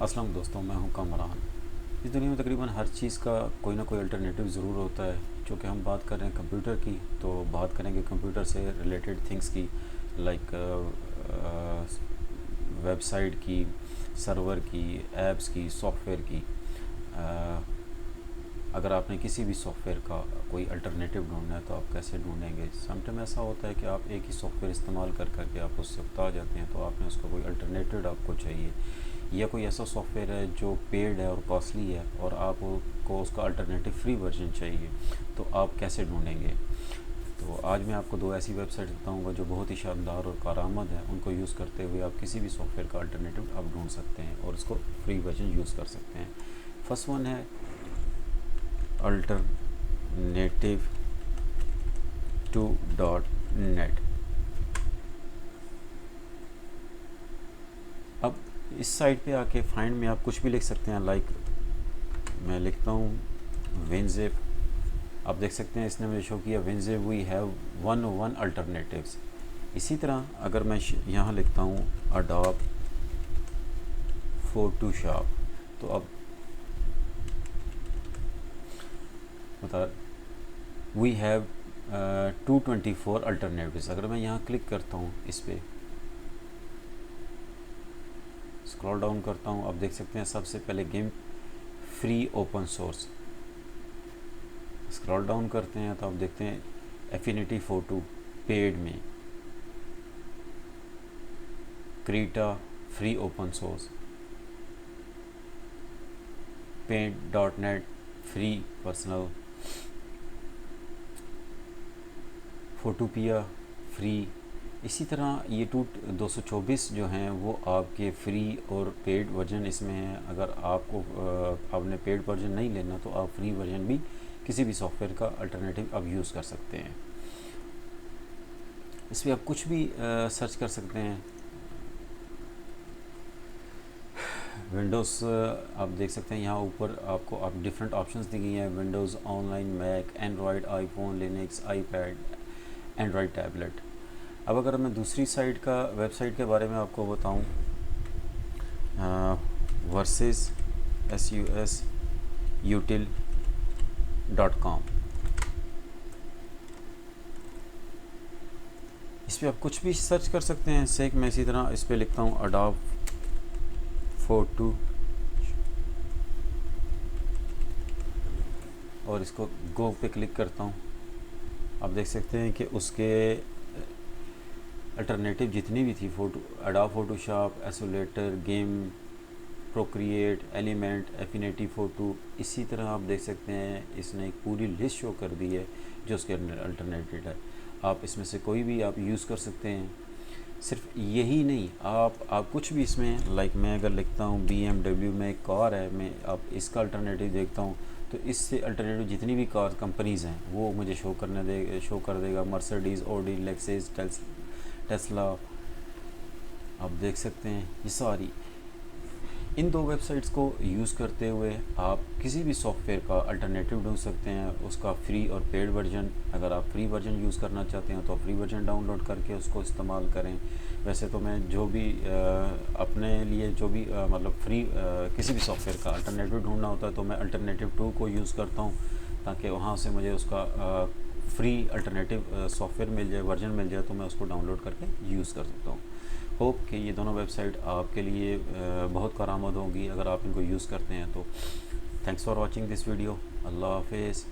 अस्सलाम दोस्तों, मैं हूं कामरान। इस दुनिया में तकरीबन हर चीज़ का कोई ना कोई अल्टरनेटिव ज़रूर होता है। जो कि हम बात कर रहे हैं कंप्यूटर की, तो बात करेंगे कंप्यूटर से रिलेटेड थिंग्स की, लाइक वेबसाइट की, सर्वर की, ऐप्स की, सॉफ्टवेयर की। अ, अगर आपने किसी भी सॉफ्टवेयर का कोई अल्टरनेटिव ढूंढना है तो आप कैसे ढूंढेंगे। समटाइम ऐसा होता है कि आप एक ही सॉफ्टवेयर इस्तेमाल कर करके आप उससे उकता जाते हैं, तो आपने उसका कोई अल्टरनेटिव आपको चाहिए, या कोई ऐसा सॉफ्टवेयर है जो पेड है और कॉस्टली है और आपको उसका अल्टरनेटिव फ्री वर्जन चाहिए, तो आप कैसे ढूंढेंगे। तो आज मैं आपको दो ऐसी वेबसाइट बताऊंगा जो बहुत ही शानदार और कारआमद है। उनको यूज़ करते हुए आप किसी भी सॉफ्टवेयर का अल्टरनेटिव आप ढूंढ सकते हैं और उसको फ्री वर्जन यूज़ कर सकते हैं। फर्स्ट वन है अल्टरनेटिव टू डॉट नेट। अब इस साइट पे आके फाइंड में आप कुछ भी लिख सकते हैं, लाइक मैं लिखता हूँ विनजिप। आप देख सकते हैं इसने मुझे शो किया विनजिप वी हैव 101 अल्टरनेटिव्स। इसी तरह अगर मैं यहाँ लिखता हूँ अडोब फोटोशॉप, तो अब बता वी हैव 224 अल्टरनेटिव्स। अगर मैं यहाँ क्लिक करता हूँ, इस पर स्क्रॉल डाउन करता हूँ, आप देख सकते हैं सबसे पहले game free open source. Scroll down करते हैं तो आप देखते हैं एफिनिटी फोटो पेड में, Creta free open source, paint.net free personal, Photopea free. इसी तरह ये 224 जो हैं वो आपके फ्री और पेड वर्जन इसमें हैं। अगर आपको आपने पेड वर्जन नहीं लेना तो आप फ्री वर्जन भी किसी भी सॉफ्टवेयर का अल्टरनेटिव आप यूज़ कर सकते हैं। इस पर आप कुछ भी सर्च कर सकते हैं। विंडोज़ आप देख सकते हैं यहाँ ऊपर आपको आप डिफरेंट ऑप्शंस दी गई हैं, Windows online, Mac, Android, iPhone, Linux, iPad, Android tablet. अब अगर मैं दूसरी साइट का वेबसाइट के बारे में आपको बताऊं, वर्सेस susutil.com, इस पर आप कुछ भी सर्च कर सकते हैं। जैसे मैं इसी तरह इस पर लिखता हूँ अडोब फोटो और इसको गो पे क्लिक करता हूँ। आप देख सकते हैं कि उसके अल्टरनेटिव जितनी भी थी, अडोब फोटोशॉप, एसोलेटर, गेम, प्रोक्रिएट, एलिमेंट, एफिनिटी फ़ोटो, इसी तरह आप देख सकते हैं इसने एक पूरी लिस्ट शो कर दी है जो उसके अल्टरनेटिव है। आप इसमें से कोई भी आप यूज़ कर सकते हैं। सिर्फ यही नहीं, आप कुछ भी इसमें, लाइक मैं अगर लिखता हूँ BMW में एक कार है, मैं आप इसका अल्टरनेटिव देखता हूँ तो इससे अल्टरनेटिव जितनी भी कार कंपनीज़ हैं वो मुझे शो कर देगा। मर्सिडीज़, ऑडी, लेक्सिस, टेस्ला, आप देख सकते हैं ये सारी। इन दो वेबसाइट्स को यूज़ करते हुए आप किसी भी सॉफ्टवेयर का अल्टरनेटिव ढूंढ सकते हैं, उसका फ्री और पेड वर्जन। अगर आप फ्री वर्जन यूज़ करना चाहते हैं तो फ्री वर्जन डाउनलोड करके उसको इस्तेमाल करें। वैसे तो मैं जो भी अपने लिए जो भी मतलब फ्री किसी भी सॉफ्टवेयर का अल्टरनेटिव ढूंढना होता है तो मैं अल्टरनेटिव 2 को यूज़ करता हूँ, ताकि वहाँ से मुझे उसका फ्री अल्टरनेटिव सॉफ्टवेयर मिल जाए, वर्जन मिल जाए, तो मैं उसको डाउनलोड करके यूज़ कर सकता हूँ। होप कि ये दोनों वेबसाइट आपके लिए बहुत कारआमद होंगी अगर आप इनको यूज़ करते हैं तो। Thanks for watching this video. अल्लाह हाफिज़।